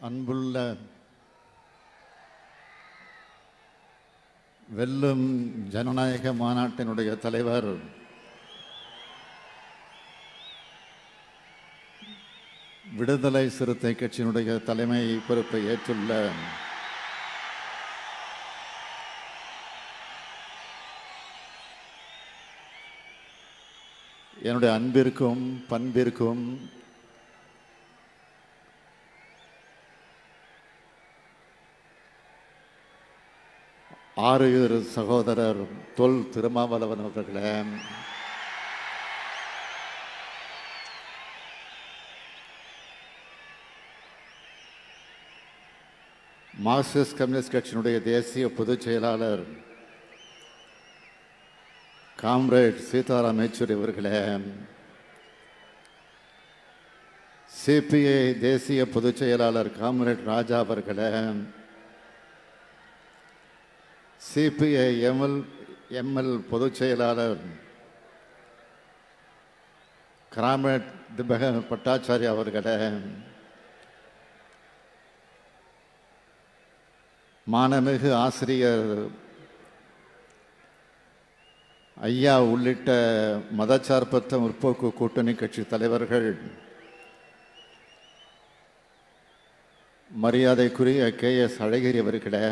அன்புள்ள வெல்லும் ஜனநாயக மாநாட்டினுடைய தலைவர் விடுதலை சிறுத்தை கட்சியினுடைய தலைமை பொறுப்பை ஏற்றுள்ள என்னுடைய அன்பிற்கும் பண்பிற்கும் ஆறுயிர் சகோதரர் தொல் திருமாவளவன் அவர்களே, மார்க்சிஸ்ட் கம்யூனிஸ்ட் கட்சியினுடைய தேசிய பொதுச் செயலாளர் காம்ரேட் சீதாராம் யெச்சூரி அவர்களே, சிபிஐ தேசிய பொதுச் செயலாளர் காம்ரேட் ராஜா அவர்களே, சிபிஐ எம்எல் பொதுச் செயலாளர் காம்ரேட் திபக பட்டாச்சாரி அவர்களே, மானமிகு ஆசிரியர் ஐயா உள்ளிட்ட மதச்சார்பற்ற முற்போக்கு கூட்டணி கட்சி தலைவர்கள், மரியாதைக்குரிய KS அழகிரி அவர்களே,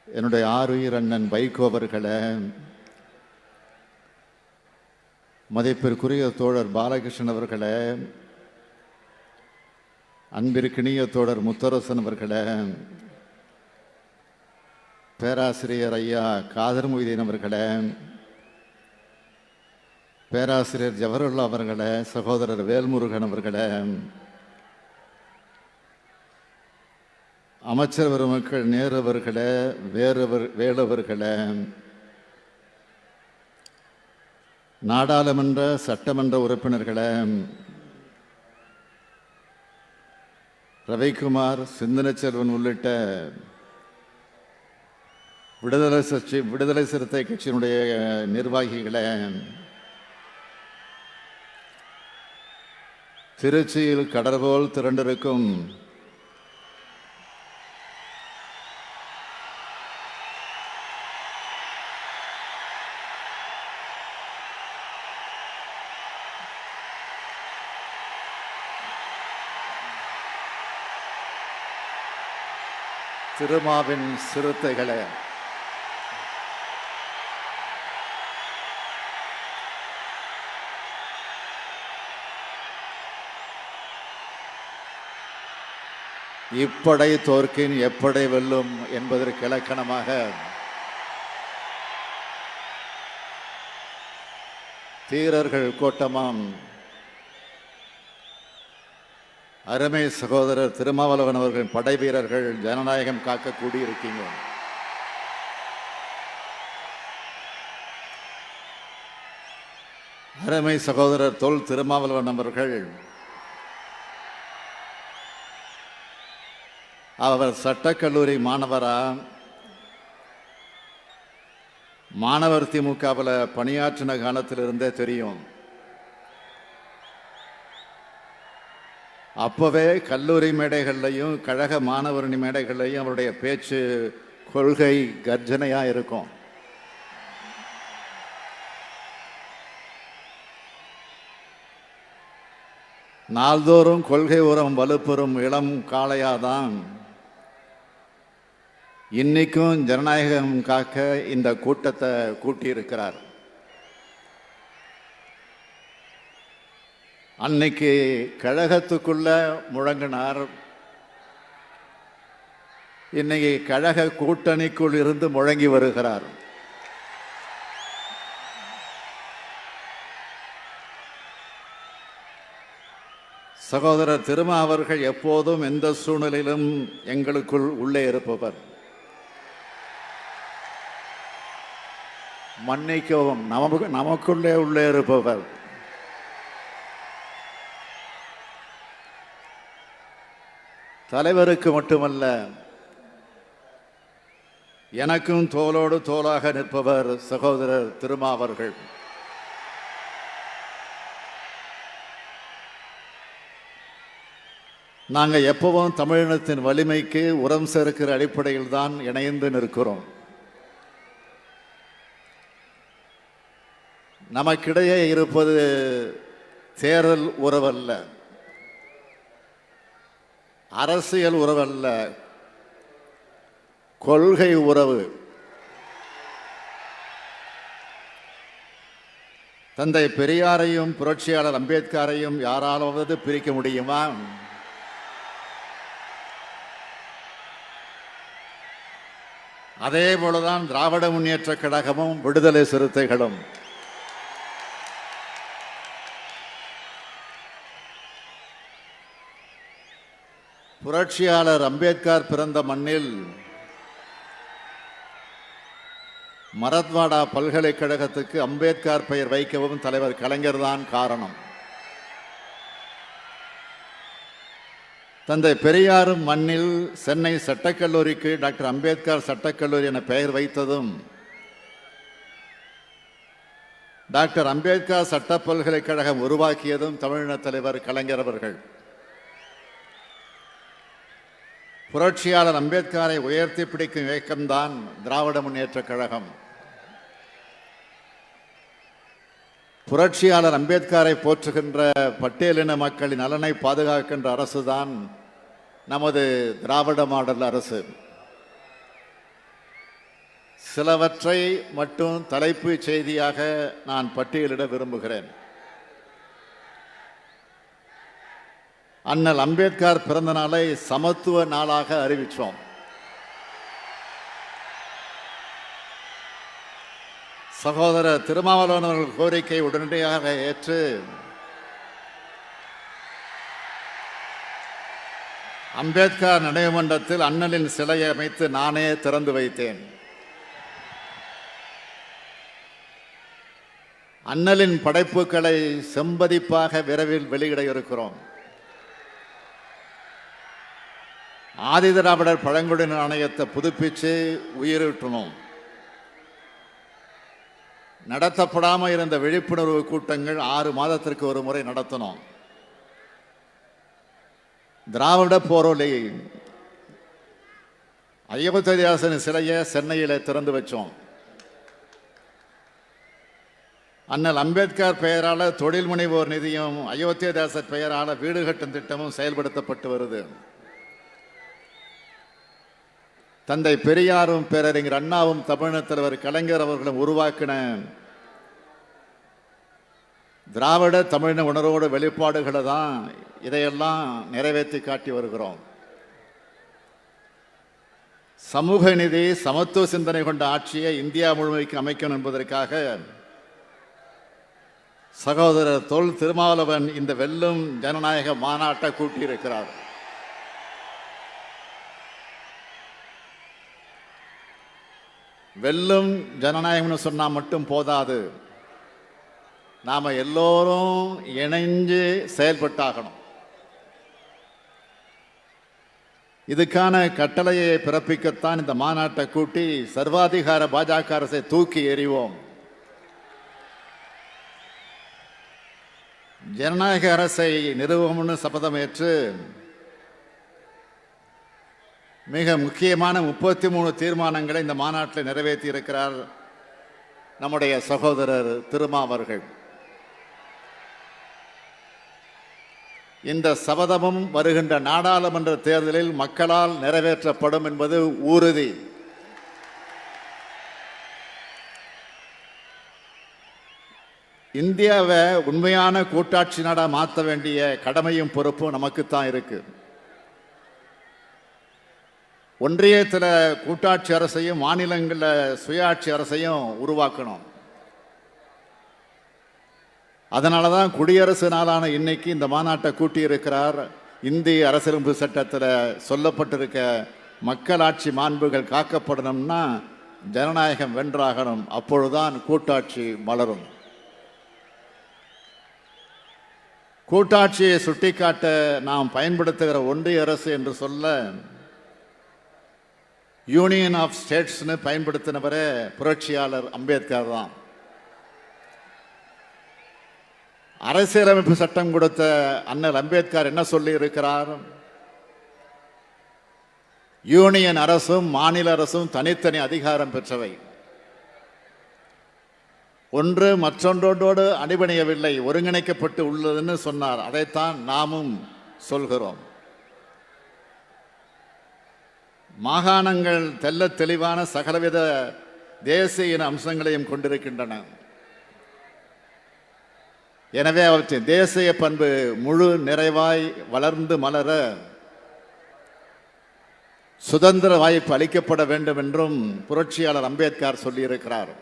என்னுடைய ஆறுயிர் அண்ணன் வைகோ அவர்களே, மதிப்பிற்குரிய தோழர் பாலகிருஷ்ணன் அவர்களே, அன்பிற்கினிய தோழர் முத்தரசன் அவர்களே, பேராசிரியர் ஐயா காதர் மொய்தீன் அவர்களே, பேராசிரியர் ஜவஹர்லால் அவர்களே, சகோதரர் வேல்முருகன் அவர்களே, அமைச்சர் பெருமக்கள் நேரு அவர்களே, வேலவர்களே, நாடாளுமன்ற சட்டமன்ற உறுப்பினர்களே, ரவிக்குமார், சிந்தனை செல்வன் உள்ளிட்ட விடுதலை சிறுத்தை கட்சியினுடைய நிர்வாகிகளே, திருச்சியில் கடற்போல் திரண்டிருக்கும் திருமாவின் சிறுத்தைகளே, இப்படை தோற்கின் எப்படை வெல்லும் என்பதற்கு இலக்கணமாக தீரர்கள் கோட்டமாம் அருமை சகோதரர் திருமாவளவன் அவர்களின் படை வீரர்கள் ஜனநாயகம் காக்க கூடியிருக்கீங்க. அருமை சகோதரர் தொல் திருமாவளவன் அவர்கள் அவர் சட்டக்கல்லூரி மாணவரா, மாணவர் திமுகவில் பணியாற்றின காலத்திலிருந்தே தெரியும். அப்போவே கல்லூரி மேடைகள்லையும் கழக மாணவரணி மேடைகள்லையும் அவருடைய பேச்சு கொள்கை கர்ஜனையாக இருக்கும். நாள்தோறும் கொள்கை உரம் வலுப்பெறும் இளம் காளையாதான் இன்னைக்கும் ஜனநாயகம் காக்க இந்த கூட்டத்தை கூட்டியிருக்கிறார். அன்னைக்கு கழகத்துக்குள்ள முழங்கினார், இன்னைக்கு கழக கூட்டணிக்குள் இருந்து முழங்கி வருகிறார். சகோதரர் திருமா அவர்கள் எப்போதும் எந்த சூழ்நிலையிலும் எங்களுக்குள் உள்ளே இருப்பவர். மன்னிக்கவும், நமக்குள்ளே உள்ளே இருப்பவர். தலைவருக்கு மட்டுமல்ல, எனக்கும் தோளோடு தோளாக நிற்பவர் சகோதரர் திருமா அவர்கள். நாங்கள் எப்பவும் தமிழினத்தின் வலிமைக்கு உரம் சேர்க்கிற அடிப்படையில் தான் இணைந்து நிற்கிறோம். நமக்கிடையே இருப்பது தேர்தல் உறவல்ல, அரசியல் உறவல்ல, கொள்கை உறவு. தந்தை பெரியாரையும் புரட்சியாளர் அம்பேத்கரையும் யாராலாவது பிரிக்க முடியுமா? அதே போலதான் திராவிட முன்னேற்ற கழகமும் விடுதலை சிறுத்தைகளும். புரட்சியாளர் அம்பேத்கர் பிறந்த மண்ணில் மராத்வாடா பல்கலைக்கழகத்துக்கு அம்பேத்கர் பெயர் வைக்கவும் தலைவர் கலைஞர் தான் காரணம். தந்தை பெரியாரும் மண்ணில் சென்னை சட்டக்கல்லூரிக்கு டாக்டர் அம்பேத்கர் சட்டக்கல்லூரி என பெயர் வைத்ததும் டாக்டர் அம்பேத்கர் சட்ட பல்கலைக்கழகம் உருவாக்கியதும் தமிழின தலைவர் கலைஞர் அவர்கள். புரட்சியாளர் அம்பேத்கரை உயர்த்தி பிடிக்கும் இயக்கம்தான் திராவிட முன்னேற்ற கழகம். புரட்சியாளர் அம்பேத்கரை போற்றுகின்ற பட்டியலின மக்களின் நலனை பாதுகாக்கின்ற அரசுதான் நமது திராவிட மாடல் அரசு. சிலவற்றை மட்டும் தலைப்பு செய்தியாக நான் பட்டியலிட விரும்புகிறேன். அண்ணல் அம்பேத்கர் பிறந்த நாளை சமத்துவ நாளாக அறிவித்தோம். சகோதரர் திருமாவளவன் அவர்கள் கோரிக்கை உடனடியாக ஏற்று அம்பேத்கர் நினைவு மன்றத்தில் அண்ணலின் சிலையை அமைத்து நானே திறந்து வைத்தேன். அண்ணலின் படைப்புகளை செம்பதிப்பாக விரைவில் வெளியிட இருக்கிறோம். ஆதிதிராவிடர் பழங்குடியினர் ஆணையத்தை புதுப்பிச்சு உயிரிட்டணும். நடத்தப்படாமல் இருந்த விழிப்புணர்வு கூட்டங்கள் 6 மாதத்திற்கு ஒரு முறை நடத்தணும். திராவிட போராளி அயோத்திதாசன் சிலையை சென்னையில் திறந்து வச்சோம். அண்ணல் அம்பேத்கர் பெயரால் தொழில் முனைவோர் நிதியம், அயோத்திதாசர் பெயரால் வீடு கட்டும் திட்டமும் செயல்படுத்தப்பட்டு வருது. தந்தை பெரியாரும் பேரறிஞர் அண்ணாவும் தமிழின தலைவர் கலைஞர் அவர்களும் உருவாக்கின திராவிட தமிழின உணர்வோடு வெளிப்பாடுகளை தான் இதையெல்லாம் நிறைவேற்றி காட்டி வருகிறோம். சமூக நீதி, சமத்துவ சிந்தனை கொண்ட ஆட்சியை இந்தியா முழுமைக்கு அமைக்கணும் என்பதற்காக சகோதரர் தொல் திருமாவளவன் இந்த வெல்லும் ஜனநாயக மாநாட்டை கூட்டியிருக்கிறார். வெல்லும் ஜனநாயகம்னு சொன்னா மட்டும் போதாது, நாம எல்லோரும் இணைஞ்சு செயல்பட்டாகணும். இதுக்கான கட்டளையை பிறப்பிக்கத்தான் இந்த மாநாட்டை கூட்டி சர்வாதிகார பாஜக அரசை தூக்கி எறிவோம், ஜனநாயக அரசை நிறுவனம்னு சபதம் ஏற்று மிக முக்கியமான 33 தீர்மானங்களை இந்த மாநாட்டில் நிறைவேற்றி இருக்கிறார் நம்முடைய சகோதரர் திருமாவர்கள். இந்த சபதமும் வருகின்ற நாடாளுமன்ற தேர்தலில் மக்களால் நிறைவேற்றப்படும் என்பது உறுதி. இந்தியாவை உண்மையான கூட்டாட்சி நாடாக மாற்ற வேண்டிய கடமையும் பொறுப்பும் நமக்குத்தான் இருக்கு. ஒன்றியத்தில் கூட்டாட்சி அரசையும் மாநிலங்களில் சுயாட்சி அரசையும் உருவாக்கணும். அதனால தான் குடியரசு நாளான இன்னைக்கு இந்த மாநாட்டை கூட்டியிருக்கிறார். இந்திய அரசியலமைப்பு சட்டத்தில் சொல்லப்பட்டிருக்க மக்களாட்சி மாண்புகள் காக்கப்படணும்னா ஜனநாயகம் வென்றாகணும். அப்பொழுதுதான் கூட்டாட்சி மலரும். கூட்டாட்சியை சுட்டிக்காட்ட நாம் பயன்படுத்துகிற ஒன்றிய அரசு என்று சொல்ல யூனியன் ஆஃப் ஸ்டேட்ஸ்னு பயன்படுத்தினவரே புரட்சியாளர் அம்பேத்கர் தான். அரசியலமைப்பு சட்டம் கொடுத்த அண்ணல் அம்பேத்கர் என்ன சொல்லி இருக்கிறார்? யூனியன் அரசும் மாநில அரசும் தனித்தனி அதிகாரம் பெற்றவை. ஒன்று மற்றொன்றோடு அடிபணியவில்லை, ஒருங்கிணைக்கப்பட்டு உள்ளதுன்னு சொன்னார். அதைத்தான் நாமும் சொல்கிறோம். மாகாணங்கள் தெள்ளத் தெளிவான சகலவித தேசிய அம்சங்களையும் கொண்டிருக்கின்றன. எனவே அவற்றின் தேசிய பண்பு முழு நிறைவாய் வளர்ந்து மலர சுதந்திர வாய்ப்பு அளிக்கப்பட வேண்டும் என்றும் புரட்சியாளர் அம்பேத்கர் சொல்லியிருக்கிறார்.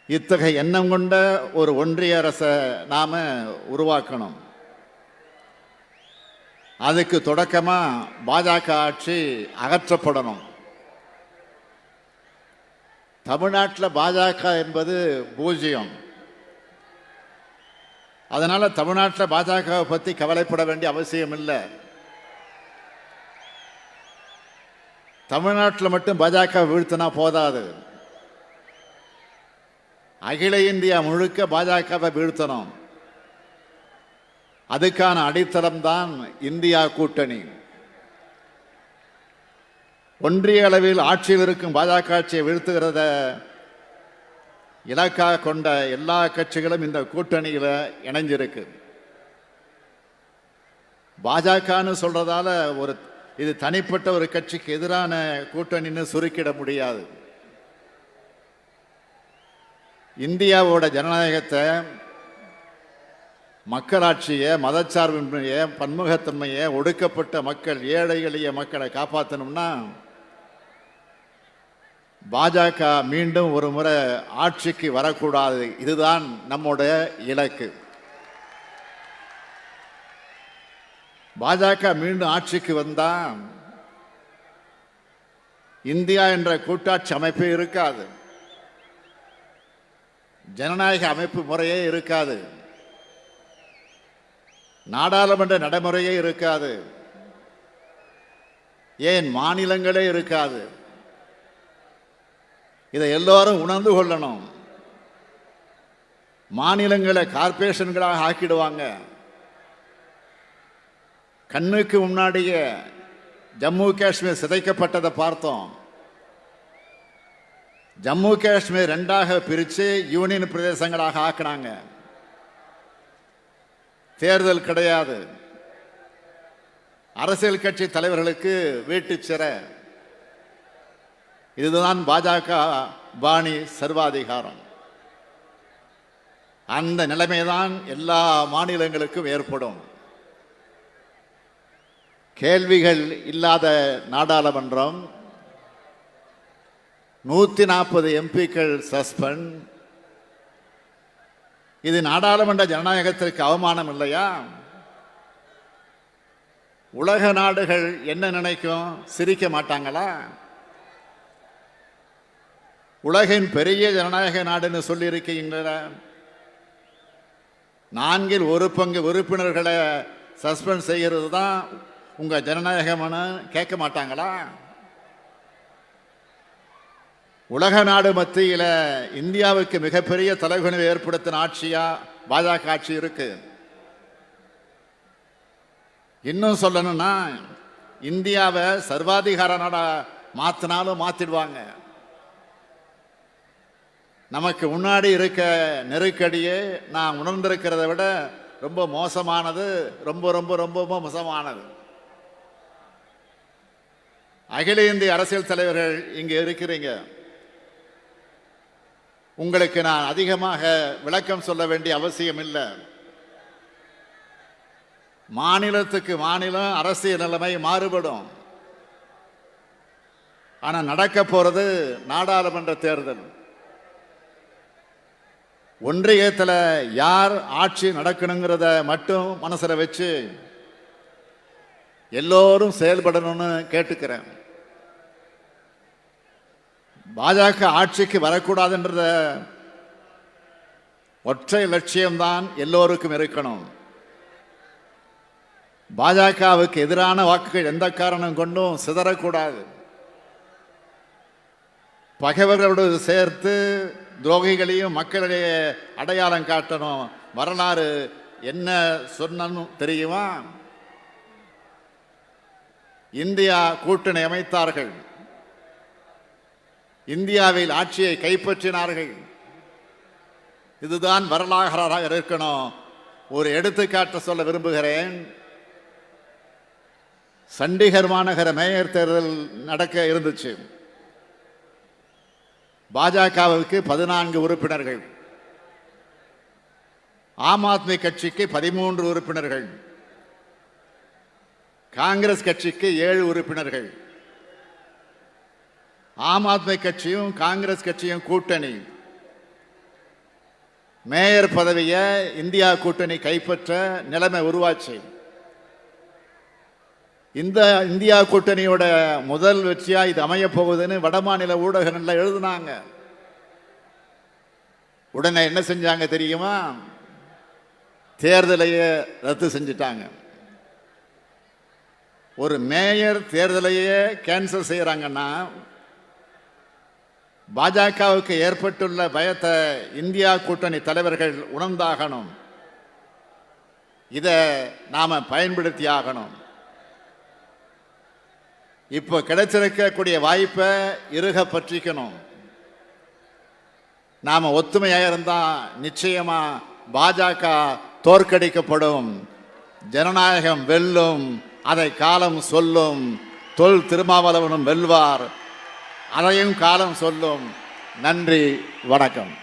இத்தகைய எண்ணம் கொண்ட ஒரு ஒன்றிய அரசை நாம உருவாக்கணும். அதுக்கு தொடக்கமா பாஜக ஆட்சி அகற்றப்படணும். தமிழ்நாட்டில் பாஜக என்பது பூஜ்ஜியம். அதனால தமிழ்நாட்டில் பாஜகவை பற்றி கவலைப்பட வேண்டிய அவசியம் இல்லை. தமிழ்நாட்டில் மட்டும் பாஜக வீழ்த்தினா போதாது, அகில இந்தியா முழுக்க பாஜகவை வீழ்த்தணும். அதுக்கான அடித்தளம் தான் இந்தியா கூட்டணி. ஒன்றிய அளவில் ஆட்சியில் இருக்கும் பாஜக ஆட்சியை வீழ்த்துகிறத இலக்காக கொண்ட எல்லா கட்சிகளும் இந்த கூட்டணியில் இணைஞ்சிருக்கு. பாஜகன்னு சொல்றதால இது தனிப்பட்ட ஒரு கட்சிக்கு எதிரான கூட்டணின்னு சுருக்கிட முடியாது. இந்தியாவோட ஜனநாயகத்தை, மக்களாட்சியை, மதச்சார்பின்மையை, பன்முகத்தன்மையை, ஒடுக்கப்பட்ட மக்கள், ஏழை எளிய மக்களை காப்பாற்றணும்னா பாஜக மீண்டும் ஒரு முறை ஆட்சிக்கு வரக்கூடாது. இதுதான் நம்முடைய இலக்கு. பாஜக மீண்டும் ஆட்சிக்கு வந்தா இந்தியா என்ற கூட்டாட்சி அமைப்பே இருக்காது, ஜனநாயக அமைப்பு முறையே இருக்காது, நாடாளுமன்ற நடைமுறையே இருக்காது, ஏன் மாநிலங்களே இருக்காது. இதை எல்லோரும் உணர்ந்து கொள்ளணும். மாநிலங்களை கார்பரேஷன்களாக ஆக்கிடுவாங்க. கண்ணுக்கு முன்னாடியே ஜம்மு காஷ்மீர் சிதைக்கப்பட்டதை பார்த்தோம். ஜம்மு காஷ்மீர் ரெண்டாக பிரித்து யூனியன் பிரதேசங்களாக ஆக்கினாங்க. தேர்தல் கிடையாது, அரசியல் கட்சி தலைவர்களுக்கு வீட்டு சிறை. இதுதான் பாஜக பாணி சர்வாதிகாரம். அந்த நிலைமைதான் எல்லா மாநிலங்களுக்கும் ஏற்படும். கேள்விகள் இல்லாத நாடாளுமன்றம், 140 எம்பிக்கள் சஸ்பெண்ட். இது நாடாளுமன்ற ஜனநாயகத்திற்கு அவமானம் இல்லையா? உலக நாடுகள் என்ன நினைக்கும்? சிரிக்க மாட்டாங்களா? உலகின் பெரிய ஜனநாயக நாடுன்னு சொல்லியிருக்கீங்கள, 1/4 உறுப்பினர்களை சஸ்பெண்ட் செய்கிறது தான் உங்க ஜனநாயகம்னு கேட்க மாட்டாங்களா? உலக நாடு மத்தியில் இந்தியாவுக்கு மிகப்பெரிய தலைகுனிவை ஏற்படுத்தின ஆட்சியா பாஜக ஆட்சி இருக்கு. இன்னும் சொல்லணும்னா இந்தியாவை சர்வாதிகார நாடா மாத்தினாலும் மாத்திடுவாங்க. நமக்கு முன்னாடி இருக்க நெருக்கடியே நான் உணர்ந்திருக்கிறத விட ரொம்ப மோசமானது, ரொம்ப ரொம்ப ரொம்ப மோசமானது. அகில இந்திய அரசியல் தலைவர்கள் இங்கே இருக்கிறீங்க. உங்களுக்கு நான் அதிகமாக விளக்கம் சொல்ல வேண்டிய அவசியம் இல்லை. மாநிலத்துக்கு மாநிலம் அரசியல் நிலைமை மாறுபடும். ஆனால் நடக்க போறது நாடாளுமன்ற தேர்தல். ஒன்றியத்தில் யார் ஆட்சி நடக்கணுங்கிறத மட்டும் மனசுல வச்சு எல்லோரும் செயல்படணும்னு கேட்டுக்கிறேன். பாஜக ஆட்சிக்கு வரக்கூடாதுன்றத ஒற்றை லட்சியம்தான் எல்லோருக்கும் இருக்கணும். பாஜகவுக்கு எதிரான வாக்குகள் எந்த காரணம் கொண்டும் சிதறக்கூடாது. பகைவர்களோடு சேர்த்து துரோகிகளையும் மக்களிடையே அடையாளம் காட்டணும். வரலாறு என்ன சொன்னு தெரியுமா? இந்தியா கூட்டணி அமைத்தார்கள். இந்தியாவில் ஆட்சியை கைப்பற்றினார்கள். இதுதான் வரலாறாக இருக்கணும். ஒரு எடுத்துக்காட்டு சொல்ல விரும்புகிறேன். சண்டிகர் மாநகர மேயர் தேர்தல் நடக்க இருந்துச்சு. பாஜகவுக்கு 14 உறுப்பினர்கள், ஆம் ஆத்மி கட்சிக்கு 13 உறுப்பினர்கள், காங்கிரஸ் கட்சிக்கு 7 உறுப்பினர்கள். ஆம் ஆத்மி கட்சியும் காங்கிரஸ் கட்சியும் கூட்டணி. மேயர் பதவியை இந்தியா கூட்டணி கைப்பற்ற நிலைமை உருவாச்சு. இந்த இந்தியா கூட்டணியோட முதல் வெற்றியா இது அமைய போகுதுன்னு வடமாநில ஊடகங்கள்ல எழுதுனாங்க. உடனே என்ன செஞ்சாங்க தெரியுமா? தேர்தலையே ரத்து செஞ்சிட்டாங்க. ஒரு மேயர் தேர்தலையே கேன்சல் செய்யறாங்கன்னா பாஜகவுக்கு ஏற்பட்டுள்ள பயத்தை இந்தியா கூட்டணி தலைவர்கள் உணர்ந்தாகணும். இதை நாம பயன்படுத்தி ஆகணும். இப்போ கிடைச்சிருக்கக்கூடிய வாய்ப்பை இறுக பற்றிக்கணும். நாம ஒத்துமையாக இருந்தா நிச்சயமா பாஜக தோற்கடிக்கப்படும். ஜனநாயகம் வெல்லும். அதை காலம் சொல்லும். தொல் திருமாவளவனும் வெல்வார். அதையும் காலம் சொல்லும். நன்றி, வணக்கம்.